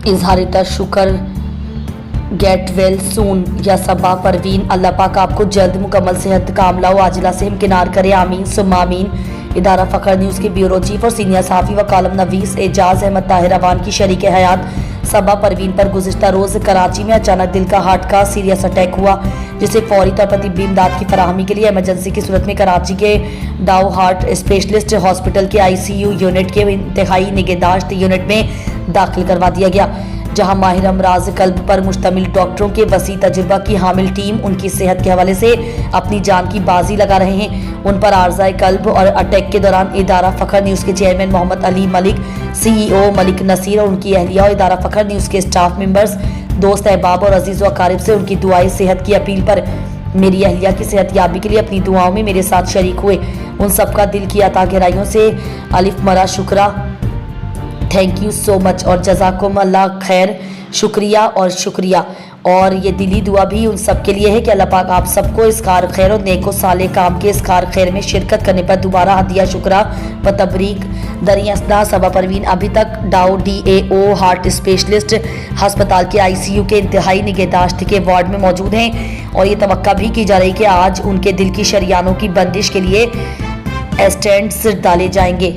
इजहार शुक्र, get well soon. या सबा परवीन, अल्लाह पाक आपको जल्द मुकम्मल सेहत कामला व आजिला से हमकिनार करे, आमीन सुम्मा आमीन। इदारा फ़ख्र न्यूज़ के ब्यूरो चीफ और सीनियर सहाफ़ी व कालम नवीस एजाज अहमद ताहिर अवान की शरीक हयात सबा परवीन पर गुज़िश्ता रोज़ कराची में अचानक दिल का हार्ट का सीरियस अटैक हुआ, जिसे फौरी तौर पर तिब्बी इमदाद की फराहमी के लिए इमरजेंसी की सूरत में कराची के डाउ हार्ट स्पेशलिस्ट हॉस्पिटल के ICU यूनिट के इंतहाई निगहदाश्त यूनिट में दाखिल करवा दिया गया, जहां माहिर अमराज कल्ब पर मुश्तमिल डॉक्टरों के वसी तजुर्बा की हामिल टीम उनकी सेहत के हवाले से अपनी जान की बाजी लगा रहे हैं। उन पर आर्ज़ाए कल्ब और अटैक के दौरान इदारा फ़ख्र न्यूज़ के चेयरमैन मोहम्मद अली मलिक, CEO मलिक नसीर और उनकी अहलिया और इदारा फ़ख्र न्यूज़ के स्टाफ मेंबर्स, दोस्त अहबाब और अजीज़ व अकारिब से उनकी दुआएं सेहत की अपील पर मेरी अहलिया की सेहत याबी के लिए अपनी दुआओं में मेरे साथ शरीक हुए। उन सबका दिल की अता गहराइयों से अलिफ मरा शुक्रा, थैंक यू सो मच और जज़ाकुम अल्लाह खैर, शुक्रिया और शुक्रिया। और ये दिली दुआ भी उन सब के लिए है कि अल्लाह पाक आप सबको इस कार खैर और नेको साले काम के इस कार खैर में शिरकत करने पर दोबारा हदिया शुक्रा व तबरीक दरियासदा। सबा परवीन अभी तक डाउ DAO हार्ट स्पेशलिस्ट हस्पताल के ICU के इंतहाई निगहदाश्त के वार्ड में मौजूद हैं और ये तवक्का भी की जा रही कि आज उनके दिल की शरियानों की बंदिश के लिए स्टेंट्स डाले जाएंगे।